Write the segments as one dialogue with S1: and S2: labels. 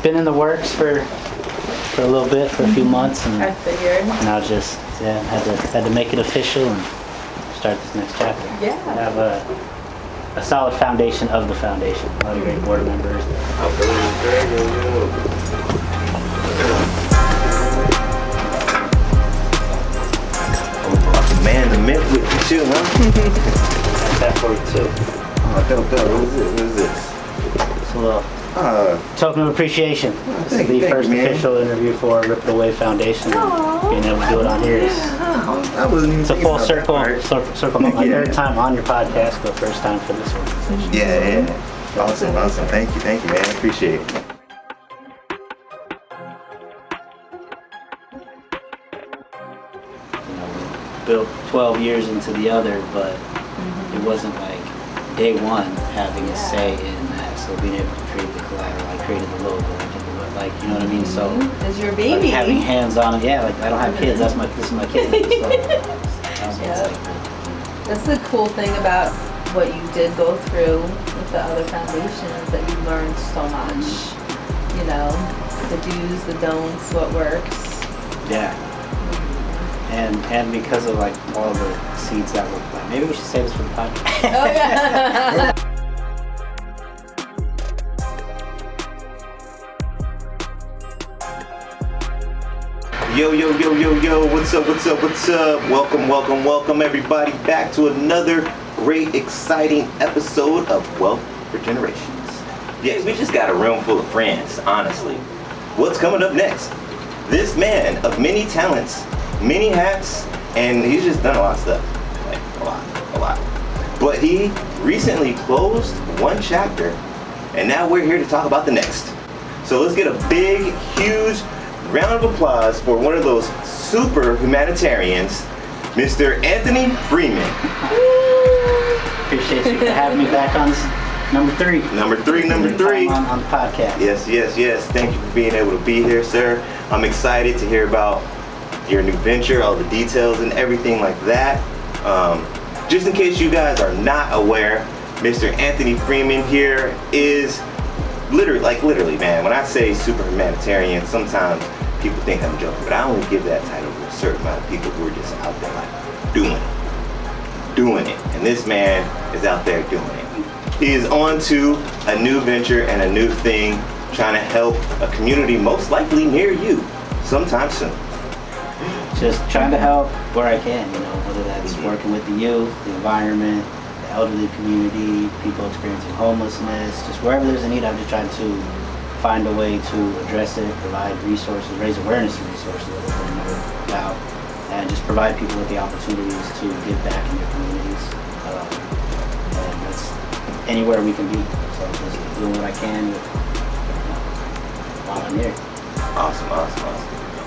S1: been in the works for a little bit, for a few months, and
S2: I figured.
S1: now just had to make it official and start this next chapter.
S2: Yeah.
S1: I have a solid foundation of the foundation. A lot of great board members.
S3: Man, the myth with you too, huh?
S1: That for you too.
S3: Oh, dope. What is this?
S1: It's a little token of appreciation. This is the first official interview for Rip It Away Foundation. Being able to do it on here is
S3: I wasn't even
S1: it's a full circle. Circle. My
S3: Yeah.
S1: third time on your podcast, but first time for this organization.
S3: Yeah. Awesome. Thank you, man. I appreciate it.
S1: Built 12 years into the other, but it wasn't like day one having a say in that. So being able to create the collateral, I created the logo, like you know what I mean. So
S2: it's your baby.
S1: Like having hands on it, yeah. Like I don't have kids. This is my kid. So,
S2: that's the cool thing about what you did go through with the other foundations, that you learned so much. You know, the do's, the don'ts, what works.
S1: Yeah. And because of like all the seeds that were planted. Maybe we should save this for the podcast.
S2: Oh yeah.
S3: Yo, what's up? Welcome everybody back to another great, exciting episode of Wealth for Generations. Yes, we just got a room full of friends, honestly. What's coming up next? This man of many talents, many hats, and he's just done a lot of stuff. Like, a lot. But he recently closed one chapter, and now we're here to talk about the next. So let's get a big, huge round of applause for one of those super humanitarians, Mr. Anthony Freeman.
S1: Appreciate you for having me back on this number three.
S3: Number three.
S1: On the podcast.
S3: Yes. Thank you for being able to be here, sir. I'm excited to hear about your new venture, all the details and everything like that. Just in case you guys are not aware, Mr. Anthony Freeman here is literally, man, when I say super humanitarian, sometimes people think I'm joking, but I only give that title to a certain amount of people who are just out there like doing it. And this man is out there doing it. He is on to a new venture and a new thing, trying to help a community most likely near you sometime soon.
S1: Just trying to help where I can, whether that's working with the youth, the environment, the elderly community, people experiencing homelessness, just wherever there's a need, I'm just trying to find a way to address it, provide resources, raise awareness of resources that they're never about, and just provide people with the opportunities to give back in their communities. And that's anywhere we can be. So just doing what I can while I'm here.
S3: Awesome.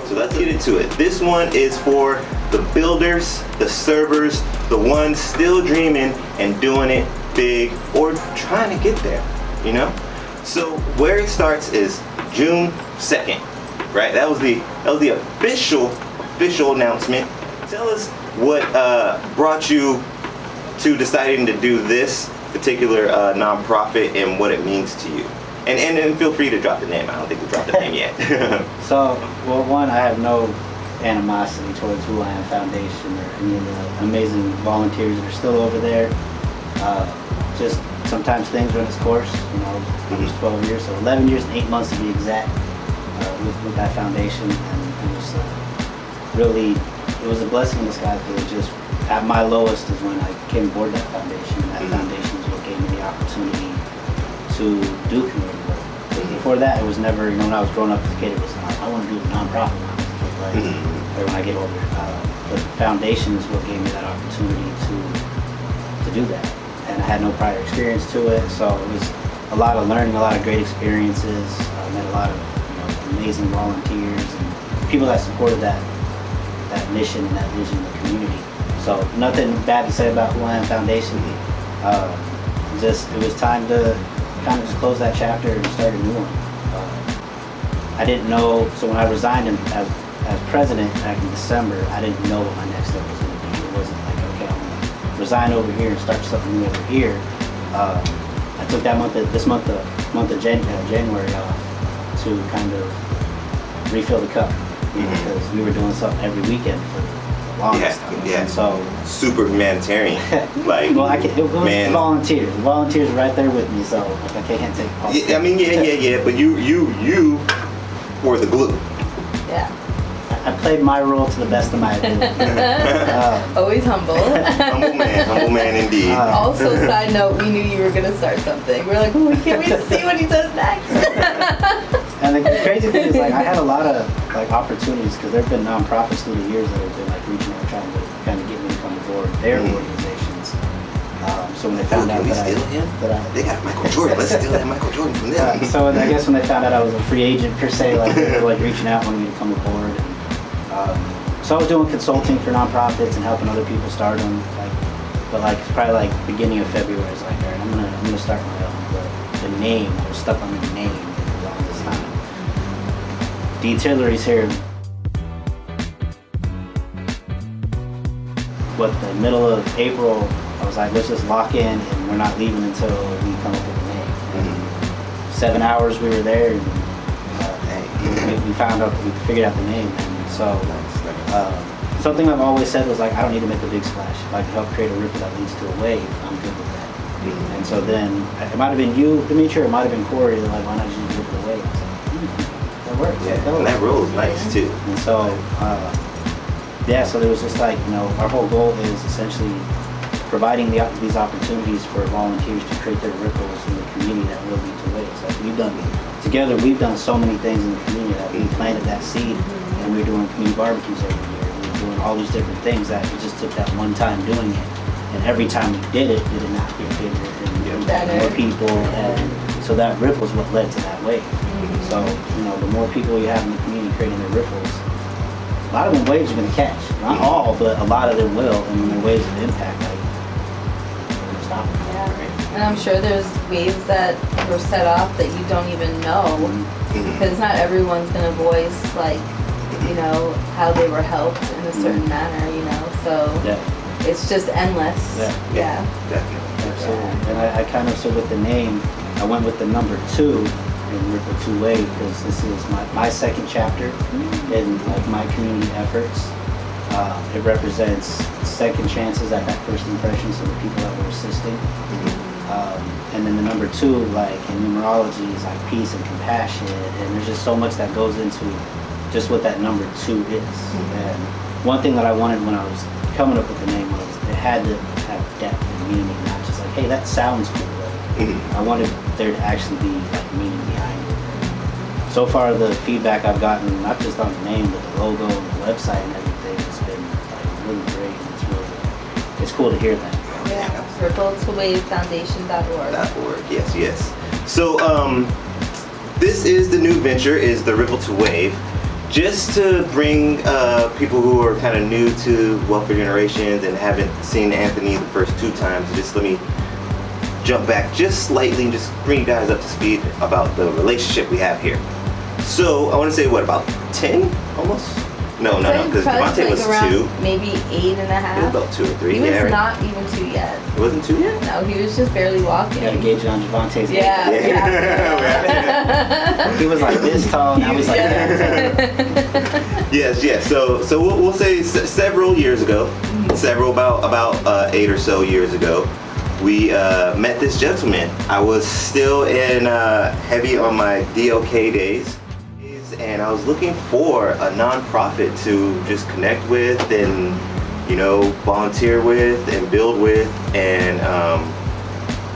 S3: So let's get into it. This one is for the builders, the servers, the ones still dreaming and doing it big or trying to get there, So where it starts is June 2nd, right? That was the official announcement. Tell us what brought you to deciding to do this particular nonprofit and what it means to you. And feel free to drop the name. I don't think we dropped the name yet.
S1: So, well, one, I have no animosity towards Who I Am Foundation or any of the amazing volunteers that are still over there. Just sometimes things run its course. It was 12 years, so 11 years and 8 months to be exact with that foundation. And it was it was a blessing in disguise, because it just, at my lowest is when I came aboard that foundation. And that foundation is what gave me the opportunity to do community work. Before that, it was never, when I was growing up as a kid, it was like, I want to do a nonprofit or when I get older. But the foundation is what gave me that opportunity to do that. And I had no prior experience to it, so it was a lot of learning, a lot of great experiences. I met a lot of amazing volunteers and people that supported that mission and that vision in the community. So nothing bad to say about Who I Am Foundation. It was time to kind of just close that chapter and start a new one. I didn't know, so when I resigned as president back in December, I didn't know what my next step was going to be. It wasn't like, okay, I'm going to resign over here and start something new over here. I took this month of January off to kind of refill the cup, because we were doing something every weekend for the longest time. And so
S3: super humanitarian. Like,
S1: well, it was volunteers. The volunteers were right there with me, so like, I can't take all
S3: I mean, but you were the glue.
S2: Yeah.
S1: I played my role to the best of my ability.
S2: Always humble.
S3: Humble man indeed.
S2: Also, side note, we knew you were gonna start something. We're like, oh, we can't wait to see what he does next.
S1: And the crazy thing is, like, I had a lot of like opportunities, because there've been nonprofits through the years that have been like reaching out, trying to kind of get me to come aboard their organizations. So when they found out that
S3: they got Michael Jordan, let's steal that Michael Jordan from them.
S1: So I guess when they found out I was a free agent per se, like they were like reaching out, wanting me to come aboard. And, so I was doing consulting for nonprofits and helping other people start them. But like it's probably like beginning of February, I was like, all right, I'm gonna start my own. But the name, I was stuck on the name for all this time. Tillery's here. The middle of April, I was like, let's just lock in, and we're not leaving until we come up with a name. 7 hours we were there, and we found out, we figured out the name. And so something I've always said was like, I don't need to make a big splash. If I can help create a ripple that leads to a wave, I'm good with that. And so then it might have been you, Dimitri, or it might have been Corey. They're like, why not just use ripple the wave? I was like, that works.
S3: Yeah, and that rolls nice too.
S1: And so so there was just like, our whole goal is essentially providing these opportunities for volunteers to create their ripples in the community that will lead to waves. Like we've done so many things in the community that we planted that seed, and we were doing community barbecues every year. We were doing all these different things that it just took that one time doing it. And every time we did it not get bigger and more people, and so that ripple is what led to that wave. So, the more people you have in the community creating their ripples, a lot of them waves are going to catch. Not all, but a lot of them will. And when they're waves of impact, like, stop them.
S2: Yeah. And I'm sure there's waves that were set off that you don't even know, because not everyone's going to voice, like, how they were helped in a certain manner, so it's just endless. Yeah.
S3: Definitely.
S1: Absolutely. And I kind of, so with the name, I went with the number 2 in Ripple 2 Wave, because this is my second chapter in like my community efforts. It represents second chances at that first impression, so the people that we're assisting. And then the number 2, like in numerology, is like peace and compassion, and there's just so much that goes into just what that number 2 is. And one thing that I wanted when I was coming up with the name was it had to have depth and meaning, not just like, hey, that sounds cool. I wanted there to actually be like meaning behind it. So far, the feedback I've gotten, not just on the name, but the logo and the website and everything, has been like really great. And it's cool to hear that.
S2: Yeah. RippleToWaveFoundation.org.
S3: Yes. So this is the new venture, is the Ripple to Wave. Just to bring people who are kind of new to Wealth for Generations and haven't seen Anthony the first 2 times, just let me jump back just slightly and just bring you guys up to speed about the relationship we have here. So I want to say, what, about 10 almost? No, because Devontae was
S2: around
S3: 2.
S2: Maybe 8 and a half.
S3: It was about 2 or 3.
S2: He was not even 2 yet.
S3: It wasn't 2 yet?
S2: No, he was just barely walking.
S1: You gotta gauge it on Devontae's age.
S2: Yeah.
S1: He was like this tall, now he's like that.
S3: Yes. So we'll say several years ago, about 8 or so years ago, we met this gentleman. I was still in heavy on my DLK days, and I was looking for a nonprofit to just connect with and volunteer with and build with, and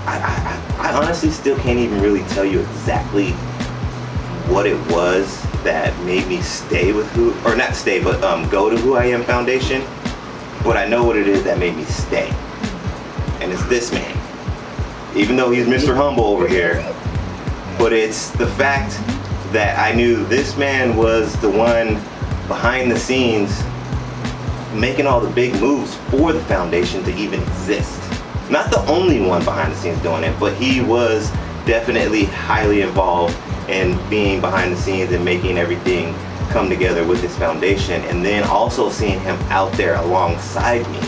S3: I honestly still can't even really tell you exactly what it was that made me stay with go to Who I Am Foundation, but I know what it is that made me stay. And it's this man. Even though he's Mr. Humble over here, but it's the fact that I knew this man was the one behind the scenes making all the big moves for the foundation to even exist. Not the only one behind the scenes doing it, but he was definitely highly involved in being behind the scenes and making everything come together with this foundation, and then also seeing him out there alongside me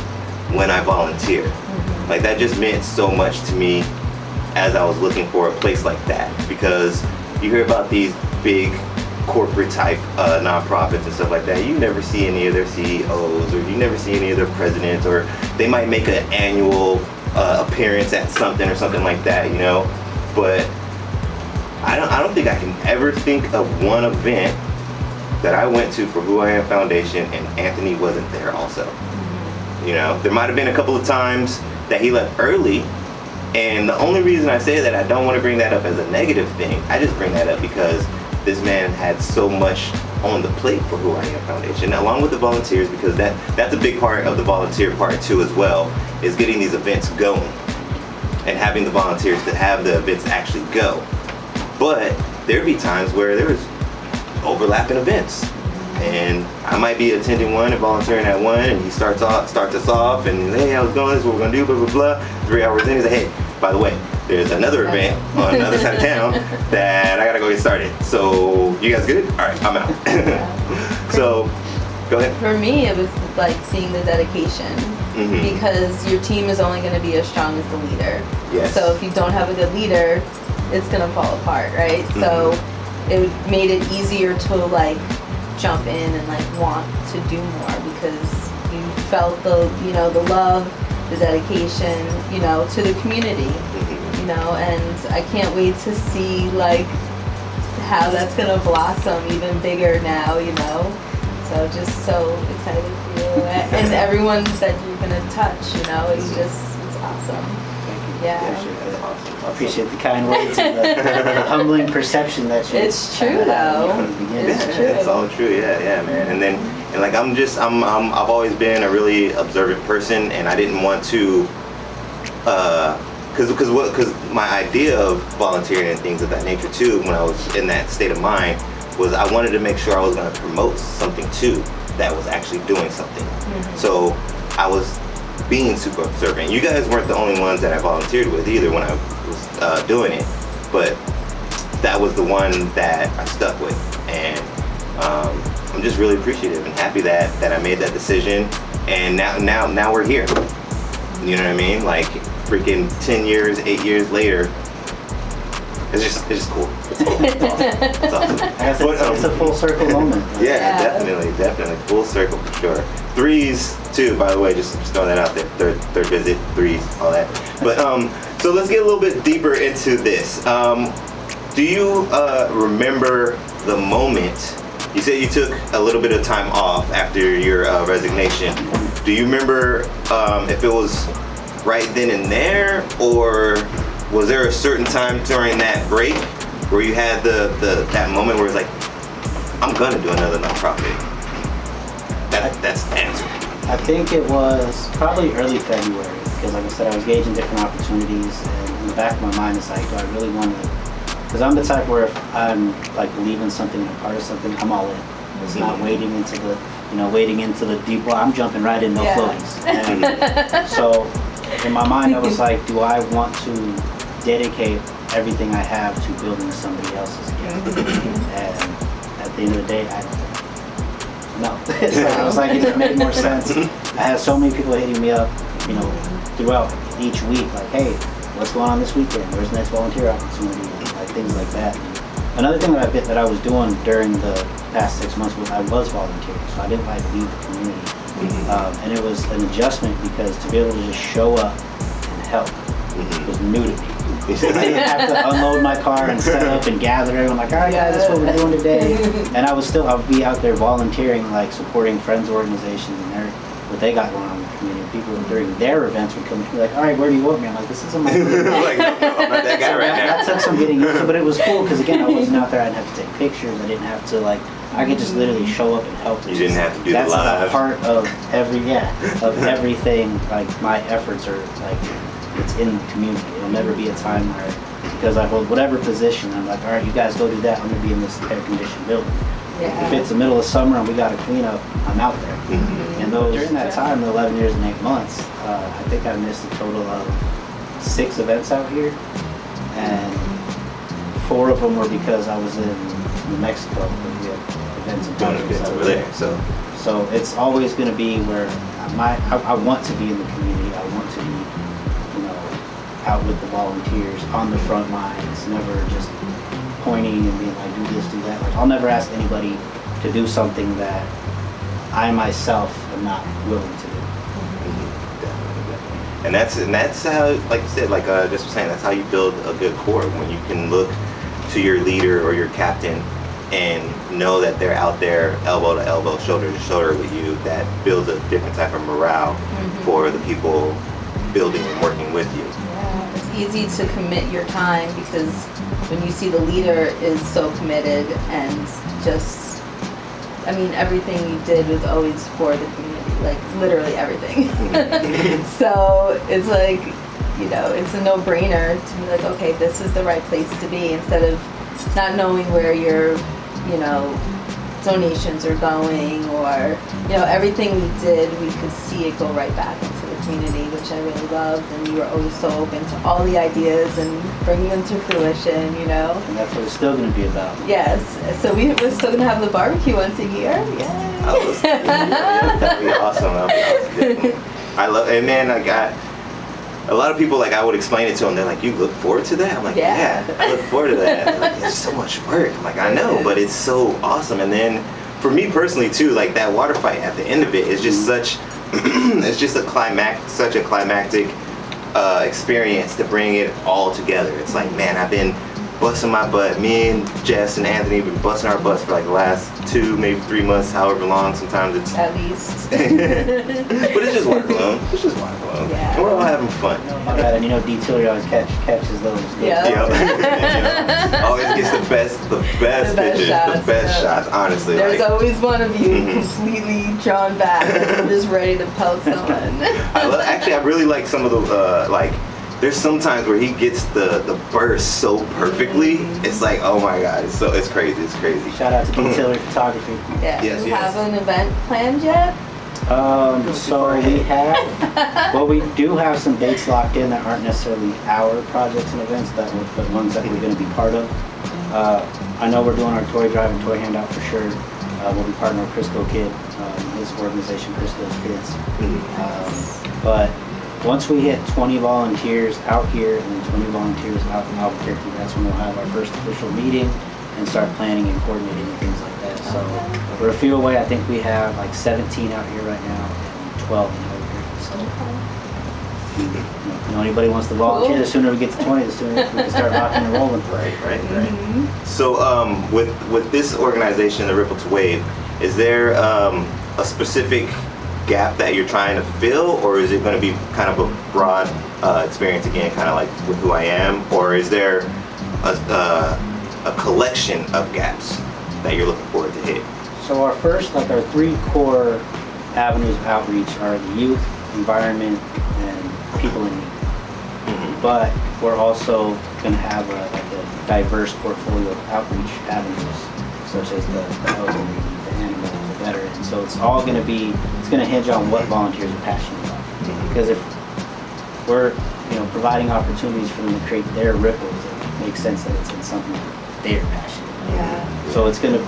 S3: when I volunteered. Like, that just meant so much to me as I was looking for a place like that, because you hear about these big corporate type nonprofits and stuff like that, you never see any of their CEOs, or you never see any of their presidents, or they might make an annual appearance at something or something like that, you know. But I don't think I can ever think of one event that I went to for Who I Am Foundation and Anthony wasn't there also. You know, there might have been a couple of times that he left early, and the only reason I say that, I don't want to bring that up as a negative thing. I just bring that up because this man had so much on the plate for Who I Am Foundation, along with the volunteers, because that's a big part of the volunteer part too as well, is getting these events going and having the volunteers to have the events actually go. But there'd be times where there was overlapping events, and I might be attending one and volunteering at one, and he starts us off, and hey, how's it going? This is what we're gonna do, blah blah blah. 3 hours in, he's like, hey, by the way, there's another event on another side of town that I gotta go get started. So you guys good? All right, I'm out. So go ahead.
S2: For me, it was like seeing the dedication, because your team is only going to be as strong as the leader.
S3: Yes.
S2: So if you don't have a good leader, it's going to fall apart, right? So it made it easier to like jump in and like want to do more, because you felt the love, the dedication, to the community, and I can't wait to see like how that's gonna blossom even bigger now, So just so excited for you and everyone that you're gonna touch, it's awesome.
S1: Thank you.
S2: Yeah.
S3: That's awesome.
S1: I appreciate the kind words and the humbling perception that you.
S2: It's true though. It's true.
S3: It's all true. Yeah, man. And like I've always been a really observant person, and I didn't want to, because my idea of volunteering and things of that nature too, when I was in that state of mind, was I wanted to make sure I was going to promote something too that was actually doing something. So I was being super observant. You guys weren't the only ones that I volunteered with either when I was doing it, but that was the one that I stuck with, and I'm just really appreciative and happy that I made that decision, and now we're here. You know what I mean? Like freaking 10 years, 8 years later, it's just cool. It's cool. It's awesome. It's awesome.
S1: It's a full circle moment.
S3: Yeah, definitely full circle for sure. Threes too, by the way, just throw that out there. Third visit, threes, all that. But so let's get a little bit deeper into this. Do you remember the moment? You said you took a little bit of time off after your resignation. Do you remember if it was right then and there, or was there a certain time during that break where you had that moment where it's like, I'm gonna do another nonprofit? That's the answer.
S1: I think it was probably early February, because like I said, I was gauging different opportunities, and in the back of my mind, it's like, do I really want to? Because I'm the type where if I'm like believing something and a part of something, I'm all in. It's not wading into the deep water. I'm jumping right in, no floaties. And so in my mind, I was like, do I want to dedicate everything I have to building somebody else's again? And at the end of the day, no. It was like it made more sense. I had so many people hitting me up, throughout each week, like, hey, what's going on this weekend? Where's the next volunteer opportunity? And like things like that. Another thing that I was doing during the past 6 months was I was volunteering, so I didn't like leave the community. And it was an adjustment, because to be able to just show up and help was new to me. I didn't have to unload my car and set up and gather everyone, like, all right guys, that's what we're doing today. And I would be out there volunteering, like supporting friends organizations and what they got going on in the community. People during their events would come to me like, all right, where do you want me? I'm like, this isn't my
S3: Like, no, I'm not that guy right now.
S1: That took some getting used to, but it was cool, because again, I wasn't out there. I didn't have to take pictures. I didn't have to I could just literally show up and help.
S3: You didn't have to do the live.
S1: That's a part of everything. Like my efforts are like, it's in the community. It'll never be a time where, because I hold whatever position, I'm like, all right, you guys go do that. I'm gonna be in this air-conditioned building.
S2: Yeah.
S1: If it's the middle of summer and we got to clean up, I'm out there. And during that time, the 11 years and 8 months, I think I missed a total of 6 events out here, and 4 of them were because I was in New Mexico. We had events and projects over there. So it's always going to be where I want to be in the community. I want to be, out with the volunteers on the front line. It's never just pointing and being like, do this, do that. Like, I'll never ask anybody to do something that I myself am not willing to do.
S3: Definitely. And that's how, like you said, like just was saying, that's how you build a good core, when you can look to your leader or your captain and know that they're out there elbow to elbow, shoulder to shoulder with you. That builds a different type of morale for the people building and working with you.
S2: Yeah, it's easy to commit your time because when you see the leader is so committed and just, I mean, everything you did was always for the community, like literally everything. So it's like, you know, it's a no-brainer to be like, okay, this is the right place to be, instead of not knowing where your, you know, donations are going, or, you know, everything we did, we could see it go right back into the community, which I really loved. And you were always so open to all the ideas and bringing them to fruition, you know.
S1: And that's what it's still going to be about.
S2: Yes. So we're still going to have the barbecue once a year. Yay.
S3: That'd be awesome. I love, and man, I got a lot of people, like, I would explain it to them, they're like, you look forward to that? I'm like, yeah, I look forward to that. Like, it's so much work. I'm like, I know, but it's so awesome. And then for me personally too, like, that water fight at the end of it is just such, it's just such a climactic experience to bring it all together. It's like, man, I've been busting my butt. Me and Jess and Anthony have been busting our butts for like the last 2, maybe 3 months, however long. Sometimes it's
S2: At least.
S3: but it's just water balloon. It's just water balloon.
S2: Yeah.
S3: We're all having fun.
S1: And you know, D. Tillery always catches those.
S2: Yeah.
S3: Always gets the best pictures,
S2: shots,
S3: the best shots. Honestly,
S2: There's
S3: like,
S2: always one of you completely drawn back, and just ready to pelt someone.
S3: I really like some of the like. There's some times where he gets the burst so perfectly. It's like, oh my god, it's crazy. It's crazy.
S1: Shout out to Tillery Photography.
S2: Yeah.
S3: Yes,
S2: Do you
S3: yes.
S2: have an event planned yet?
S1: So we have, well, we do have some dates locked in that aren't necessarily our projects and events, but ones that we're going to be part of. I know we're doing our toy drive and toy handout for sure. We'll be partnering with Crisco Kid, his organization, Crisco's Kids. But once we hit 20 volunteers out here and then 20 volunteers out in Albuquerque, that's when we'll have our first official meeting and start planning and coordinating and things like that. So we're a few away. I think we have like 17 out here right now and 12 in Albuquerque. So you know, anybody wants to volunteer, the sooner we get to 20, the sooner we can start rocking and rolling.
S3: Right. So with this organization, the Ripple to Wave, is there a specific gap that you're trying to fill, or is it going to be kind of a broad experience again, kind of like with Who I Am, or is there a collection of gaps that you're looking forward to hit?
S1: So our 3 core avenues of outreach are the youth, environment, and people in need. But we're also going to have a diverse portfolio of outreach avenues, such as the elderly, the animals, the veterans. So it's all going to hinge on what volunteers are passionate about. Because if we're, providing opportunities for them to create their ripples, it makes sense that it's in something that they're passionate about.
S2: Yeah.
S1: So it's gonna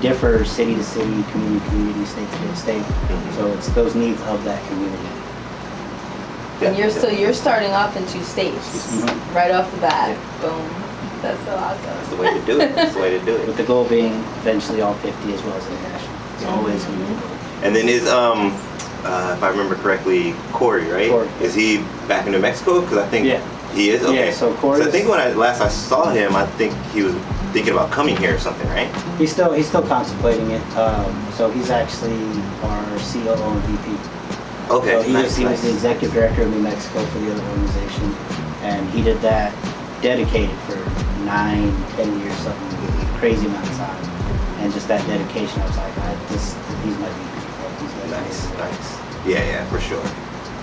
S1: differ city to city, community to community, state to state. So it's those needs of that community.
S2: And you're starting off in 2 states, right off the bat. Boom. That's so awesome.
S3: That's the way to do it. That's the way to do it.
S1: With the goal being eventually all 50 as well as international. It's always gonna be the goal.
S3: And then is if I remember correctly, Corey, right?
S1: Corey.
S3: Is he back in New Mexico? Because I think he is. Okay.
S1: Yeah, so Corey.
S3: I think when I saw him, I think he was thinking about coming here or something, right?
S1: He's still contemplating it. So he's actually our COO and VP.
S3: Okay.
S1: So he was the executive director of New Mexico for the other organization, and he did that dedicated for 9-10 years, something crazy amount of time. And just that dedication, I was like, he's my VP.
S3: Nice. Yeah, for sure.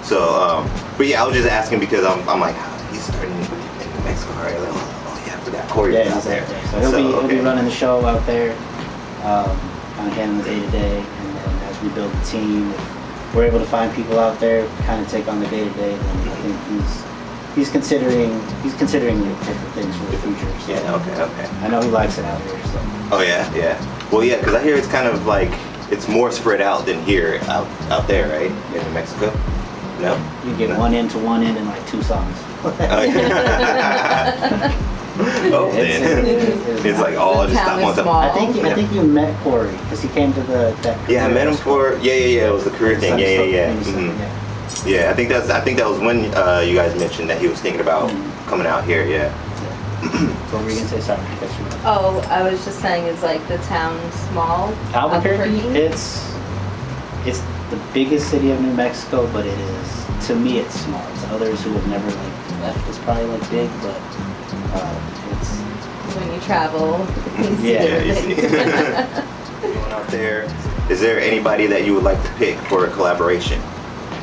S3: So, but yeah, I was just asking because I'm like, he's starting in New Mexico, right? Like, oh yeah, I forgot Corey was out there.
S1: So he'll be running the show out there, kind of handling the day-to-day, and then as we build the team, if we're able to find people out there, kind of take on the day-to-day, then I think he's considering different things for the future. So
S3: Yeah, okay.
S1: I know he likes it out here. So.
S3: Oh yeah. Well, yeah, because I hear it's kind of like it's more spread out than here out there, right? In New Mexico. No.
S1: You get one end to one end in like 2 songs.
S3: Oh, then. It's like all just
S2: town
S3: stuff on
S2: is
S3: top.
S2: small.
S1: I think you met Corey because he came to that.
S3: Yeah, I met him for yeah. It was the career thing. Yeah. Yeah, I think that was when you guys mentioned that he was thinking about coming out here. Yeah.
S1: What were you gonna say? Sorry, I cut you off.
S2: Oh, I was just saying, is like the town small?
S1: Albuquerque, it's the biggest city of New Mexico, but it is, to me, it's small. To others who have never like left, it's probably like big, but it's.
S2: When you travel, you see
S1: Yeah,
S2: different
S3: you see.
S2: things.
S3: Going out there, is there anybody that you would like to pick for a collaboration?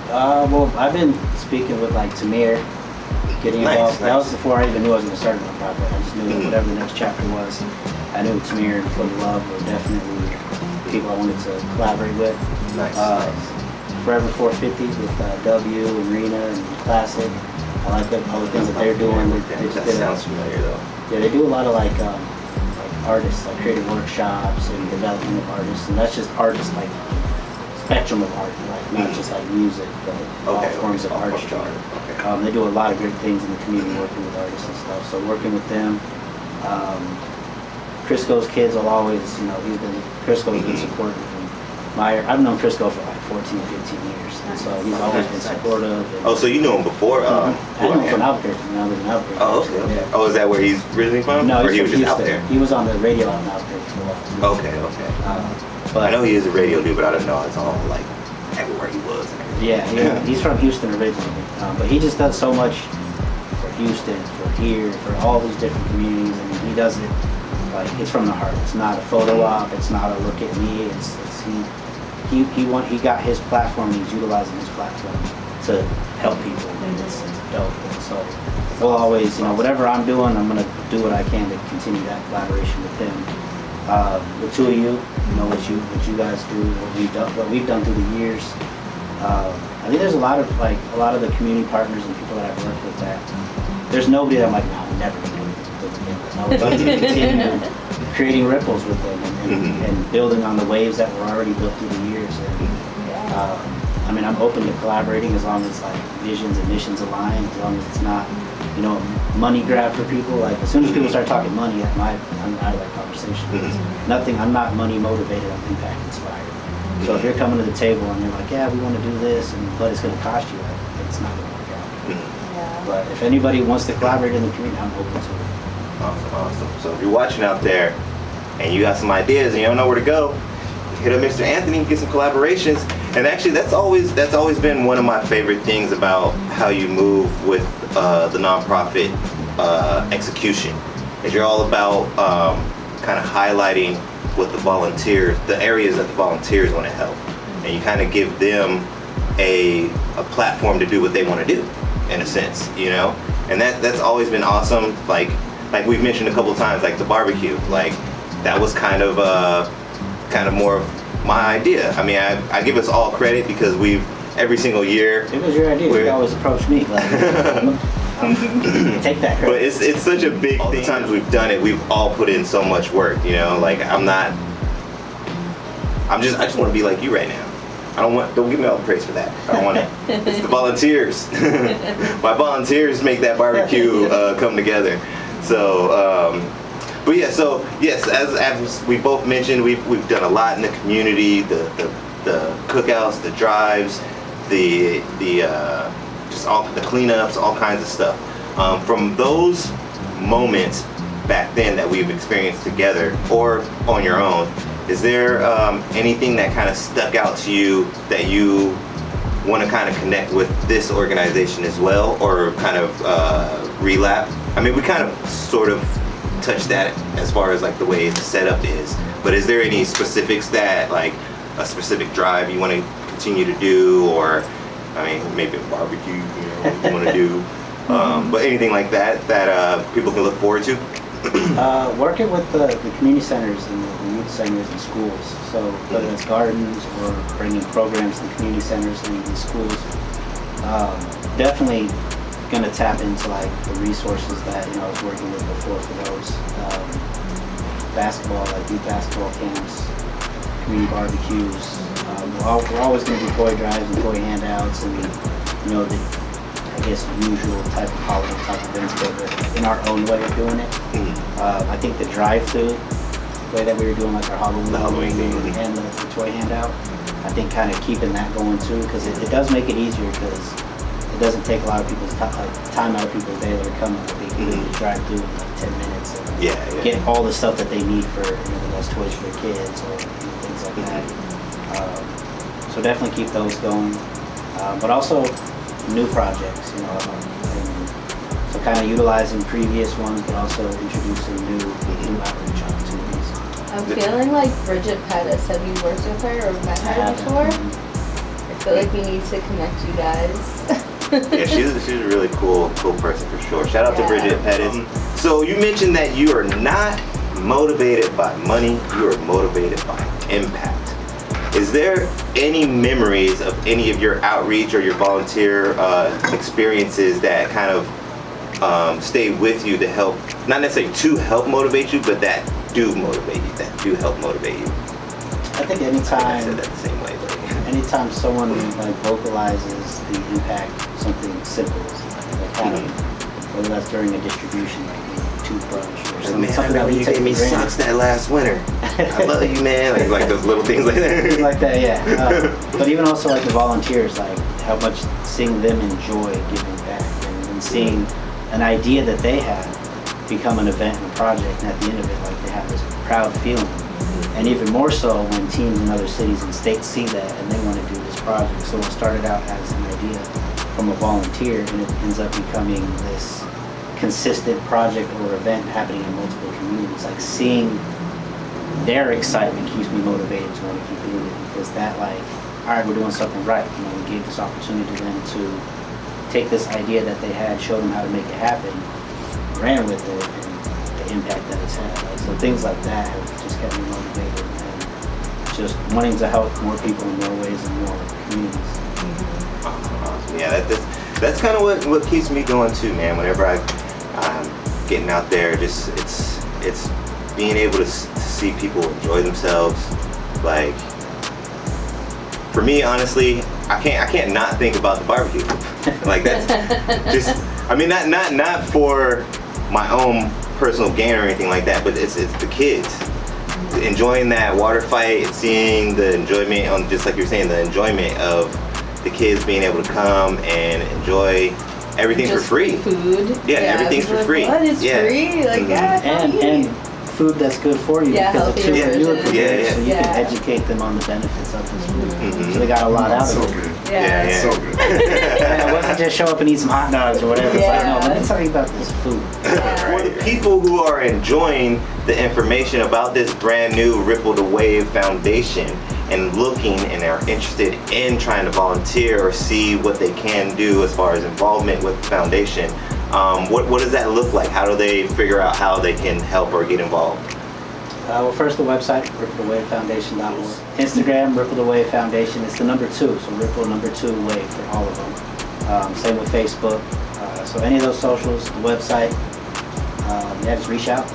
S1: Well, I've been speaking with like Tamir, getting involved. That was before I even knew I was going to start my project. I just knew that whatever the next chapter was, I knew Tamir and Foot of Love were definitely people I wanted to collaborate with.
S3: Nice.
S1: Forever 450s with W and Rena and Classic. I like all the things that they're doing.
S3: That sounds familiar though.
S1: Yeah, they do a lot of like artists, like creative workshops and development of artists, and that's just artists like spectrum of art, like not just like music, but all forms of artistry.
S3: Okay.
S1: They do a lot of great things in the community working with artists and stuff. So working with them, Crisco's kids will always, Crisco's been supportive. I've known Crisco for like 14, 15 years, and so he's always been supportive.
S3: Oh, so you knew him before?
S1: I knew him from Albuquerque, when I lived in Albuquerque.
S3: Oh, okay.
S1: Yeah.
S3: Oh, is that where he's originally from?
S1: No,
S3: or he
S1: he's
S3: was
S1: from
S3: just out
S1: Houston.
S3: there?
S1: He was on the radio out in Albuquerque for a while.
S3: Okay.
S1: But
S3: I know he is a radio dude, but I don't know it's all like everywhere he was.
S1: Yeah, he's from Houston originally, but he just does so much for Houston, for here, for all these different communities. I mean, he does it like it's from the heart. It's not a photo op. It's not a look at me. He got his platform. He's utilizing his platform to help people, and it's dope. And so we'll always, whatever I'm doing, I'm gonna do what I can to continue that collaboration with him. The two of you, what you guys do, what we've done through the years. I think there's a lot of the community partners and people that I've worked with that there's nobody that I'm like, no, I'm never gonna do it again. I would love to continue creating ripples with them and building on the waves that were already built through the years. And I mean, I'm open to collaborating as long as like visions and missions align, as long as it's not, money grab for people. Like as soon as people start talking money, I'm out of that conversation. I'm not money motivated, I'm impact inspired. So if you're coming to the table and you're like, yeah, we want to do this, but it's going to cost you, it's not going to work out.
S2: Yeah.
S1: But if anybody wants to collaborate in the community, I'm open to it.
S3: Awesome. So if you're watching out there and you got some ideas and you don't know where to go, hit up Mr. Anthony and get some collaborations. And actually, that's always been one of my favorite things about how you move with the nonprofit execution. Is you're all about kind of highlighting what the areas that the volunteers want to help, and you kind of give them a platform to do what they want to do, in a sense, and that's always been awesome. Like we've mentioned a couple of times, like the barbecue, like that was kind of more of my idea. I mean, I give us all credit because every single year.
S1: It was your idea. You always approach me like, take that credit.
S3: But it's such a big thing. All the times we've done it, we've all put in so much work. Like I just want to be like you right now. Don't give me all the praise for that. I don't want it. It's the volunteers. My volunteers make that barbecue come together. So, but yeah, so yes, as we both mentioned, we've done a lot in the community, the cookouts, the drives, the just all the cleanups, all kinds of stuff. From those moments back then that we've experienced together or on your own, is there anything that kind of stuck out to you that you want to kind of connect with this organization as well, or kind of relap? I mean, we kind of sort of touched that as far as like the way the setup is, but is there any specifics that like a specific drive you want to continue to do, or I mean maybe a barbecue you want to do, but anything like that people can look forward to?
S1: Working with the community centers and the youth centers and schools, so whether it's gardens or bringing programs to the community centers and the schools, definitely going to tap into like the resources that I was working with before for those basketball, like youth basketball camps, community barbecues. We're always going to do toy drives and toy handouts, and guess, usual type of holiday type events, but we're in our own way of doing it. I think the drive-through way that we were doing like our Halloween thing and the toy handout, I think kind of keeping that going too, because it does make it easier, because it doesn't take a lot of people's time out of people's day that are coming. They can really drive through in like 10 minutes and get all the stuff that they need for, whether that's toys for their kids or things like that. So definitely keep those going, but also new projects, and so kind of utilizing previous ones, but also introducing new outreach opportunities.
S2: I'm feeling like Bridget Pettis. Have you worked with her or met her before? I feel like we need to connect you guys.
S3: Yeah, she's a really cool person for sure. Shout out to Bridget Pettis. So you mentioned that you are not motivated by money, you are motivated by impact. Is there any memories of any of your outreach or your volunteer experiences that kind of stay with you to help, not necessarily to help motivate you, but that do motivate you, that do help motivate you?
S1: I think anytime,
S3: I said that the same way, but
S1: anytime someone like vocalizes the impact, something simple, like having, whether that's during a distribution, like toothbrush or something.
S3: Man, I remember you gave me socks that last winter. I love you, man. Like those little things like that.
S1: Things like that, yeah. But even also like the volunteers, like how much seeing them enjoy giving back, and seeing an idea that they had become an event and a project, and at the end of it, like they have this proud feeling. And even more so when teams in other cities and states see that and they want to do this project. So it started out as an idea from a volunteer, and it ends up becoming this consistent project or event happening in multiple communities. Like seeing their excitement keeps me motivated to want to keep doing it, because that, like, all right, we're doing something right. We gave this opportunity to them to take this idea that they had, show them how to make it happen, ran with it, and the impact that it's had. Like, so things like that have just kept me motivated, and just wanting to help more people in more ways and more communities.
S3: Awesome. Yeah, that's kind of what keeps me going too, man. Whenever I'm getting out there, just it's being able to see people enjoy themselves. Like, for me, honestly, I can't not think about the barbecue. Like, that's just, I mean, not for my own personal gain or anything like that, but it's the kids enjoying that water fight, seeing the enjoyment on, just like you're saying, the enjoyment of the kids being able to come and enjoy everything
S2: just
S3: for free.
S2: Food.
S3: Yeah, everything's for
S2: like,
S3: free.
S2: What is free? Like,
S1: and food that's good for you, because of
S2: healthier
S1: meal
S2: versions.
S1: preparation, so you can educate them on the benefits of this food. So they got a lot out of it.
S4: Good.
S2: Yeah.
S4: So good.
S1: Yeah, it wasn't just show up and eat some hot dogs or whatever. It's like, no, let me tell you about this food.
S3: For the people who are enjoying the information about this brand new Ripple the Wave Foundation and looking and are interested in trying to volunteer or see what they can do as far as involvement with the foundation, what does that look like? How do they figure out how they can help or get involved?
S1: Well, first the website, ripplethewavefoundation.org. Instagram, Ripple the Wave Foundation. It's the number 2, so Ripple number 2 Wave for all of them. Same with Facebook. So any of those socials, the website, just reach out,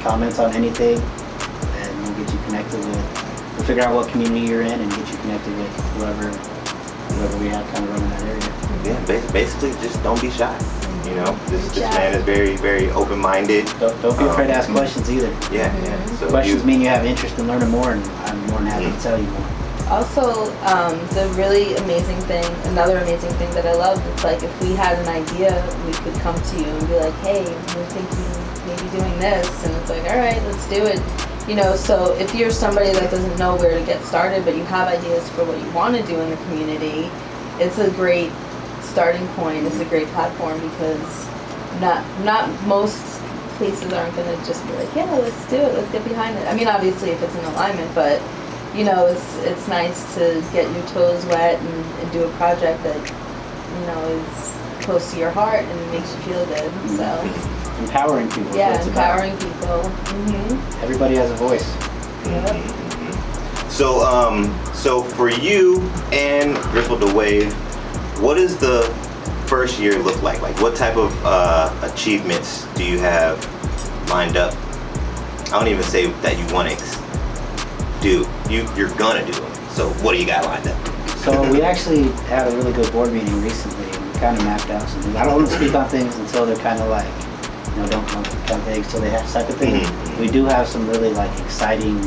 S1: comments on anything, and we'll get you connected with, we'll figure out what community you're in and get you connected with whoever we have kind of running that area.
S3: Yeah, basically just don't be shy. You know, this man is very, very open-minded.
S1: Don't be afraid to ask questions either.
S3: Yeah. So
S1: questions mean you have interest in learning more, and I'm more than happy to tell you more.
S2: Also, the really amazing thing, another amazing thing that I love, it's like if we had an idea, we could come to you and be like, hey, we're thinking maybe doing this, and it's like, all right, let's do it. You know, so if you're somebody that doesn't know where to get started, but you have ideas for what you want to do in the community, it's a great starting point. It's a great platform, because not most places aren't going to just be like, yeah, let's do it, let's get behind it. I mean, obviously if it's in alignment, but you know, it's nice to get your toes wet and do a project that, you know, is close to your heart and makes you feel good. So
S1: empowering people.
S2: Yeah, empowering people.
S1: Everybody has a voice.
S3: So for you and Ripple the Wave, what does the first year look like? Like, what type of achievements do you have lined up? I don't even say that you want to do. You're gonna do them. So what do you got lined up?
S1: So we actually had a really good board meeting recently, and kind of mapped out some things. I don't want to speak on things until they're kind of like, don't count the eggs till they hatch type of thing. We do have some really like exciting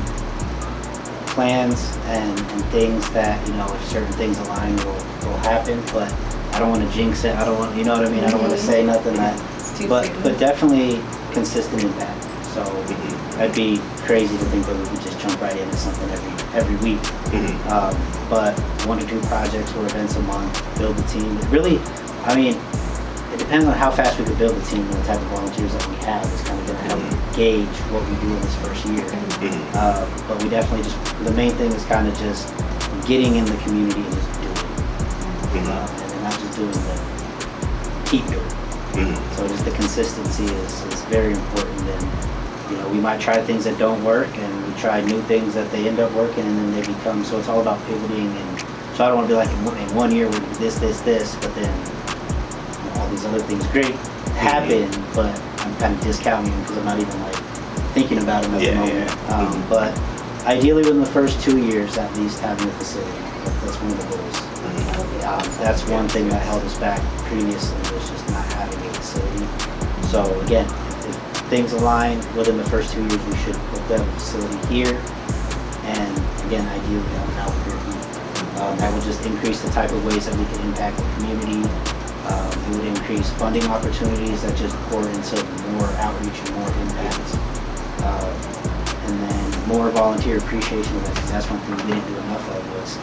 S1: plans and things that, if certain things align will happen, but I don't want to jinx it. I don't want, you know what I mean? I don't want to say nothing but definitely consistent impact. So I'd be crazy to think that we could just jump right into something every week. But 1 or 2 projects or events a month, build the team. It really, it depends on how fast we could build the team and the type of volunteers that we have is kind of going to help gauge what we do in this first year. But we definitely the main thing is kind of just getting in the community and just doing it. And not just doing keep doing it. So just the consistency is very important. And we might try things that don't work, and we try new things that they end up working, and then they become, so it's all about pivoting. And so I don't want to be like in 1 year we do this, but then all these other things great happen, but I'm kind of discounting them because I'm not even like thinking about them at the moment. But ideally within the first 2 years at least having a facility, that's one of the goals. That's one thing that held us back previously, was just not having a facility. So again, if things align within the first 2 years, we should hope to have a facility here, and again, ideally down in Albuquerque. That will just increase the type of ways that we can impact the community. It would increase funding opportunities that just pour into more outreach and more impact. And then more volunteer appreciation events, because that's one thing we didn't do enough of was,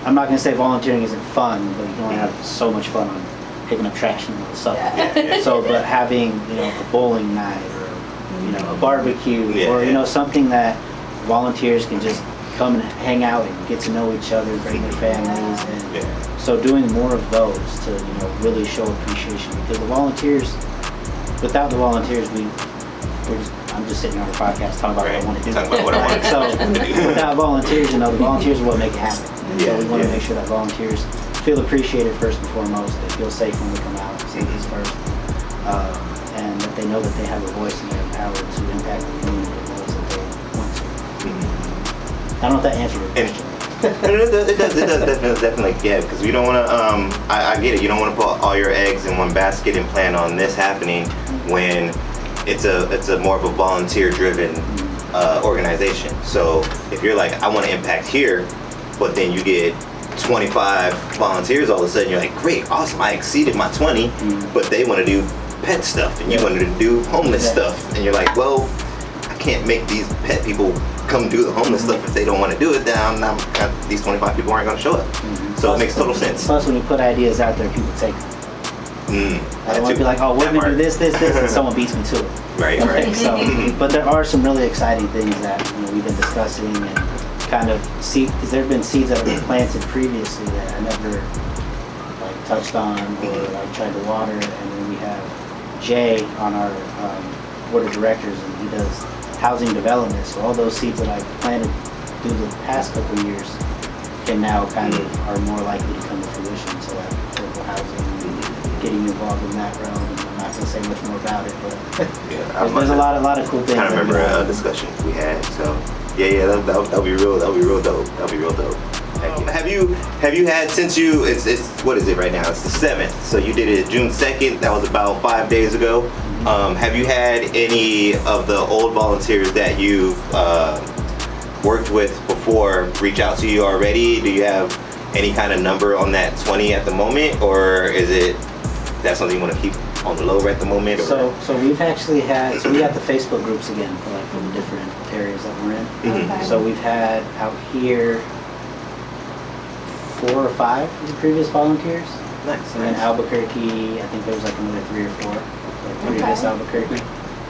S1: I'm not going to say volunteering isn't fun, but you can only have so much fun on picking up trash and all this stuff. So, but having, a bowling night or, a barbecue or, something that volunteers can just come and hang out and get to know each other, bring their families, and so doing more of those to, really show appreciation, because the volunteers, without the volunteers, I'm just sitting on a podcast talking about what I want to do.
S3: Talk about what I want to do.
S1: So without volunteers, the volunteers are what make it happen. So we want to make sure that volunteers feel appreciated first and foremost. They feel safe when they come out, safety first, and that they know that they have a voice and they're empowered to impact the community in ways that they want to. I don't know if that answered your question.
S3: It does definitely, because we don't want to, I get it, you don't want to put all your eggs in one basket and plan on this happening when it's a more of a volunteer driven organization. So if you're like, I want to impact here, but then you get 25 volunteers all of a sudden, you're like, great, awesome, I exceeded my 20, but they want to do pet stuff and you wanted to do homeless stuff, and you're like, well, I can't make these pet people come do the homeless stuff if they don't want to do it. Then these 25 people aren't going to show up. So it makes total sense.
S1: Plus, when you put ideas out there, people take them. I don't want to be like, oh, we're going to do this, and someone beats me to it.
S3: Right.
S1: So, but there are some really exciting things that we've been discussing and kind of see, because there have been seeds that have been planted previously that I never touched on or tried to water. And then we have Jay on our board of directors, and he does housing development. So all those seeds that I planted through the past couple of years can now kind of are more likely to come to fruition. So like affordable housing, getting involved in that realm. And I'm not going to say much more about it, but there's a lot of cool things.
S3: I remember a discussion we had. So that'll be real dope. Have you had, since it's what is it right now? It's the 7th. So you did it June 2nd. That was about 5 days ago. Have you had any of the old volunteers that you've worked with before reach out to you already? Do you have any kind of number on that 20 at the moment, or is it that's something you want to keep on the low at the moment? Or?
S1: So we've actually had, we got the Facebook groups again for the different areas that we're in. So we've had out here 4 or 5 of the previous volunteers.
S3: Nice.
S1: And then Albuquerque, I think there was another 3 or 4, previous Albuquerque.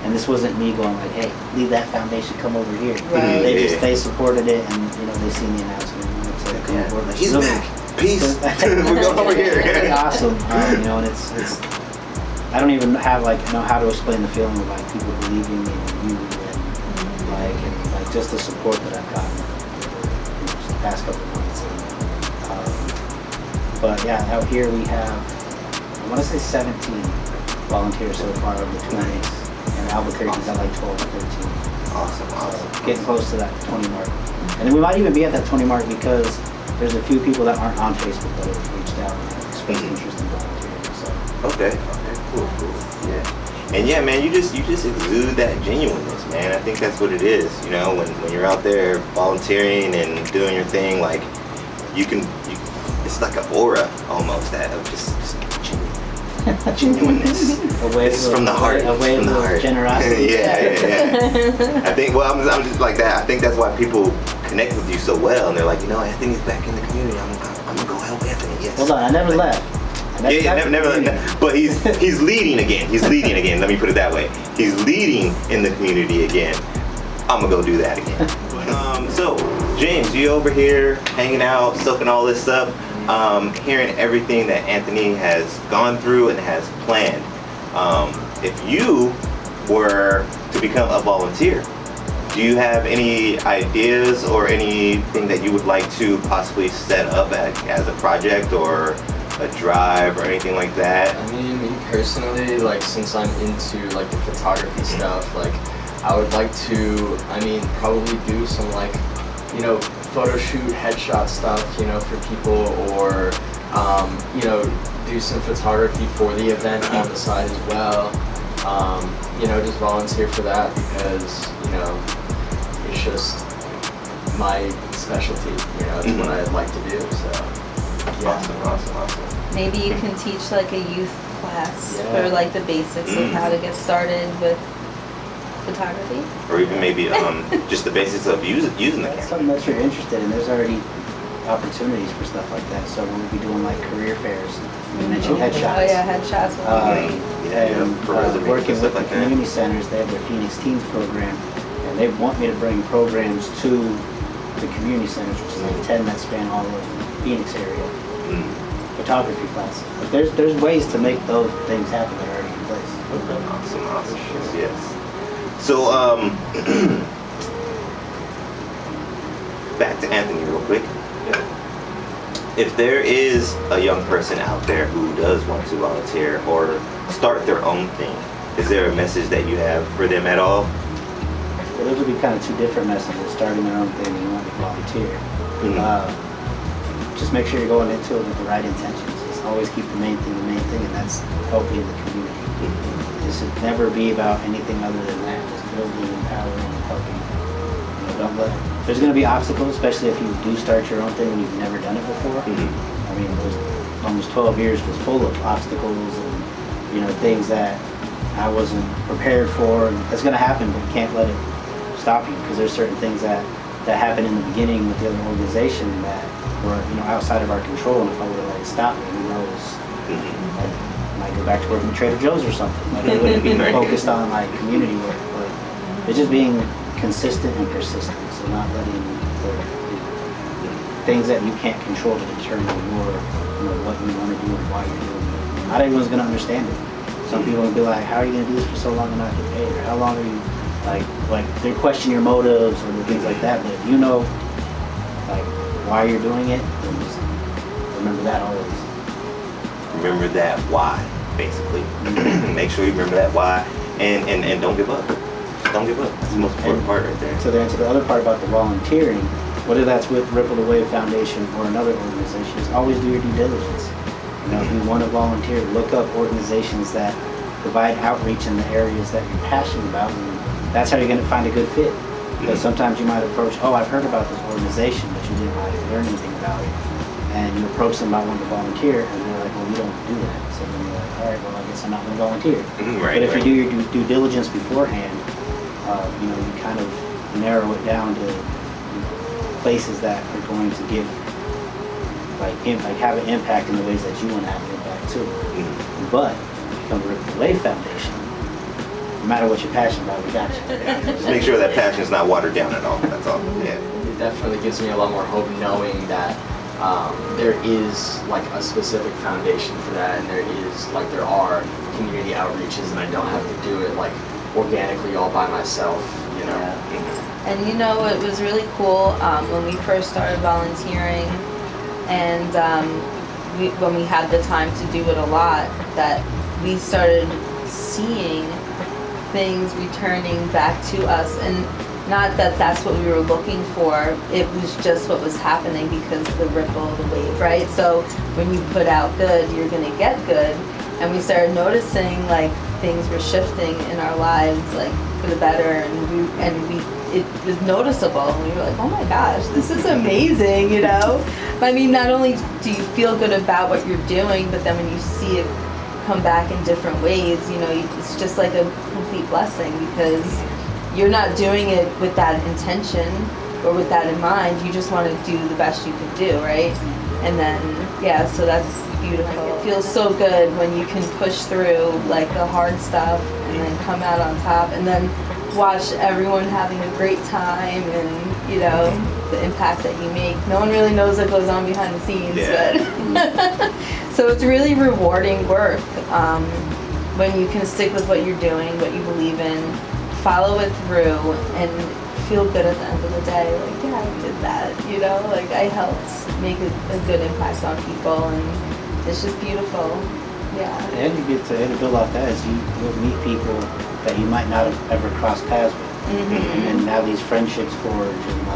S1: And this wasn't me going like, hey, leave that foundation, come over here. They supported it, and they seen the announcement. And it's like, come over.
S3: He's back. Peace. We're going over here.
S1: It's awesome. And it's I don't even have know how to explain the feeling of people believing in you and just the support that I've gotten the past couple of months. But out here we have, I want to say 17 volunteers so far of the 20s, and Albuquerque's at 12 or 13.
S3: Awesome.
S1: Getting close to that 20 mark. And then we might even be at that 20 mark because there's a few people that aren't on Facebook that have reached out and expressed interest in volunteering.
S3: Okay, cool. Yeah. And yeah, man, you just exude that genuineness, man. I think that's what it is, you know, when you're out there volunteering and doing your thing, like it's like an aura almost that of just genuineness. It's from the heart.
S1: A way of generosity.
S3: yeah. I think, well, I'm just like that. I think that's why people connect with you so well, and they're like, you know, Anthony's back in the community. I'm gonna go help Anthony. Yes.
S1: Hold on, I never left.
S3: Never left. But he's leading again. Let me put it that way. He's leading in the community again. I'm gonna go do that again. So, James, you over here hanging out, soaking all this up, hearing everything that Anthony has gone through and has planned. If you were to become a volunteer, do you have any ideas or anything that you would like to possibly set up as a project or a drive or anything like that?
S4: I mean, me personally, like, since I'm into like the photography stuff, like, I would like to, probably do some, like, you know, photo shoot, headshot stuff, you know, for people, or you know, do some photography for the event on the side as well. You know, just volunteer for that because, you know, it's just my specialty, you know, it's what I'd like to do, so. Yeah.
S3: Awesome.
S2: Maybe you can teach like a youth class
S4: Yeah.
S2: for like the basics of how to get started with photography.
S3: Or even maybe just the basics of using the
S1: That's
S3: camera.
S1: something that you're interested in. There's already opportunities for stuff like that. So we'll be doing like career fairs. You mentioned headshots.
S2: Oh yeah, headshots would be great.
S1: And
S3: for resumes
S1: working
S3: and
S1: with
S3: stuff
S1: the
S3: like that.
S1: community centers, they have their Phoenix Teens program, and they want me to bring programs to the community centers, which is like 10 that span all of the Phoenix area. Photography classes. Like there's ways to make those things happen that are already in place.
S3: Awesome. Yes. So back to Anthony real quick. If there is a young person out there who does want to volunteer or start their own thing, is there a message that you have for them at all?
S1: Well, those would be kind of two different messages, starting their own thing and you want to volunteer. Just make sure you're going into it with the right intentions. Just always keep the main thing, and that's helping the community. This should never be about anything other than that. Just building, empowering, and helping. You know, don't let. There's going to be obstacles, especially if you do start your own thing and you've never done it before. I mean, those almost 12 years was full of obstacles and, you know, things that I wasn't prepared for. And it's going to happen, but you can't let it stop you, because there's certain things that happen in the beginning with the other organization that were, you know, outside of our control. And if I would have let it stop me, who knows? I might go back to working at Trader Joe's or something. Like, I wouldn't be focused on like community work, but it's just being consistent and persistent. So not letting the things that you can't control to determine what you want to do and why you're doing it. Not everyone's going to understand it. Some people will be like, how are you going to do this for so long and not get paid? Or how long are you, like they question your motives or things like that. But if you know, like, why you're doing it, then just remember that always.
S3: Remember that why, basically. Make sure you remember that why, and don't give up. Don't give up. That's the most important part right there.
S1: So then to the other part about the volunteering, whether that's with Ripple the Wave Foundation or another organization, is always do your due diligence. You know, if you want to volunteer, look up organizations that provide outreach in the areas that you're passionate about, and that's how you're going to find a good fit. Because sometimes you might approach, I've heard about this organization, but you didn't like learn anything about it. And you approach them about wanting to volunteer, and they're like, well, we don't do that. So then you're like, all right, well, I guess I'm not going to volunteer. But if you do your due diligence beforehand, you kind of narrow it down to places that are going to give, have an impact in the ways that you want to have an impact too. But from the Wave Foundation, no matter what you're passionate about, we got you.
S3: Just make sure that passion is not watered down at all. That's all. Yeah.
S4: It definitely gives me a lot more hope knowing that there is like a specific foundation for that, and there are community outreaches, and I don't have to do it like organically all by myself, you know.
S2: Yeah. And you know, it was really cool when we first started volunteering, and when we had the time to do it a lot, that we started seeing things returning back to us, and not that that's what we were looking for, it was just what was happening because of the ripple, the wave, right? So when you put out good, you're gonna get good, and we started noticing like things were shifting in our lives, like for the better, it was noticeable. And we were like, oh my gosh, this is amazing, you know? I mean, not only do you feel good about what you're doing, but then when you see it come back in different ways, you know, it's just like a complete blessing, because you're not doing it with that intention or with that in mind. You just want to do the best you can do, right? And then, yeah, so that's beautiful. It feels so good when you can push through like the hard stuff and then come out on top, and then watch everyone having a great time, and you know, the impact that you make. No one really knows what goes on behind the scenes, but so it's really rewarding work when you can stick with what you're doing, what you believe in, follow it through, and feel good at the end of the day. Like, yeah, I did that, you know, like I helped make a good impact on people, and it's just beautiful. Yeah.
S1: And you get to build off that is you'll meet people that you might not have ever crossed paths with, and then now these friendships forge, and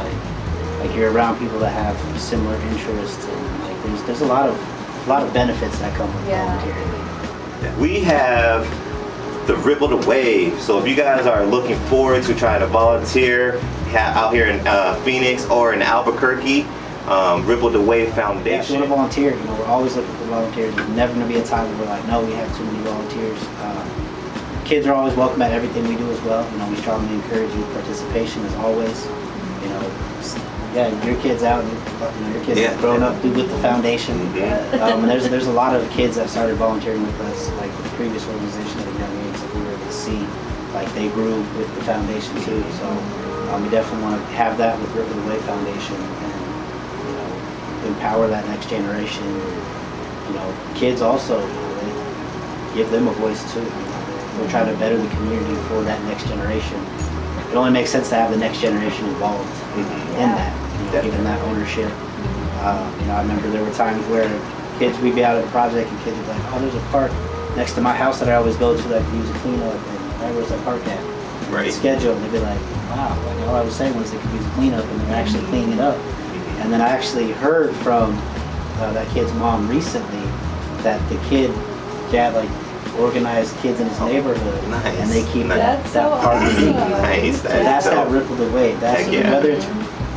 S1: like you're around people that have similar interests, and like there's a lot of benefits that come with volunteering.
S3: We have the Ripple the Wave. So if you guys are looking forward to trying to volunteer out here in Phoenix or in Albuquerque, Ripple the Wave
S1: Yeah, if
S3: Foundation.
S1: you want to volunteer, you know, we're always looking for volunteers. There's never going to be a time where we're like, no, we have too many volunteers. Kids are always welcome at everything we do as well. You know, we strongly encourage youth participation as always. You know, yeah, your kids out, your kids have grown up with the foundation. And there's a lot of kids that started volunteering with us, like the previous organization at a young age, that we were able to see, like they grew with the foundation too. So we definitely want to have that with Ripple the Wave Foundation, and you know, empower that next generation. You know, kids also, you know, they give them a voice too. You know, we're trying to better the community for that next generation. It only makes sense to have the next generation involved in that, you know, giving that ownership. You know, I remember there were times where kids, we'd be out at a project and kids would be like, oh, there's a park next to my house that I always go to that I can use a cleanup, and where's that park at?
S3: Right.
S1: Schedule, and they'd be like, wow, like all I was saying was they could use a cleanup, and they're actually cleaning it up. And then I actually heard from that kid's mom recently that the kid like organized kids in his neighborhood, and they keep that park clean.
S3: Nice.
S1: So that's that Ripple the Wave. That's whether it's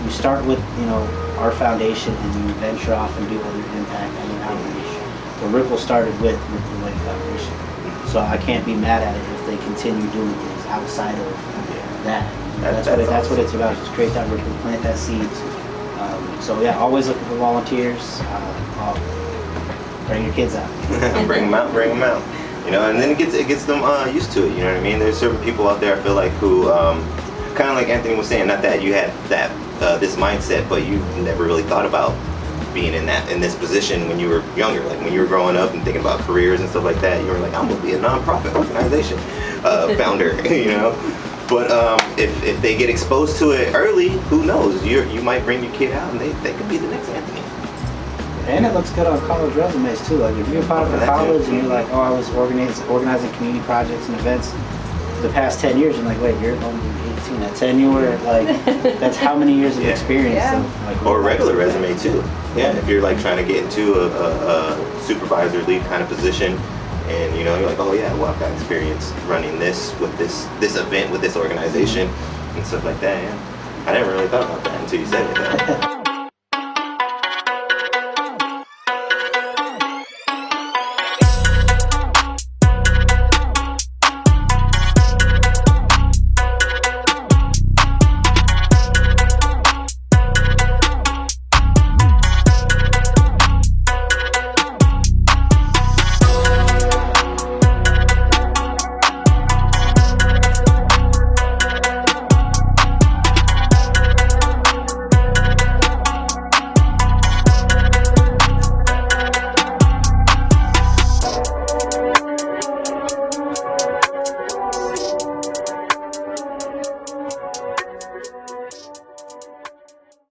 S1: you start with, you know, our foundation and you venture off and do other impact and outreach. The Ripple started with Ripple the Wave Foundation, so I can't be mad at it if they continue doing things outside of that. That's what it's about. Just create that ripple, plant that seeds. So yeah, always looking for volunteers. Bring your kids out.
S3: Bring them out. You know, and then it gets them used to it. You know what I mean? There's certain people out there I feel like who, kind of like Anthony was saying, not that you had that this mindset, but you never really thought about being in this position when you were younger. Like when you were growing up and thinking about careers and stuff like that, you were like, I'm gonna be a nonprofit organization founder. You know. But if they get exposed to it early, who knows? You might bring your kid out and they could be the next Anthony.
S1: And it looks good on college resumes too. Like if you're part of a college and you're like, oh, I was organizing community projects and events for the past 10 years, and like, wait, you're only 18. At 10 you were like, that's how many years of experience. Of, like,
S3: or a regular resume too. Yeah, if you're like trying to get into a supervisor lead kind of position, and you know, you're like, oh yeah, well I've got experience running this with this event with this organization and stuff like that. Yeah, I never really thought about that until you said it.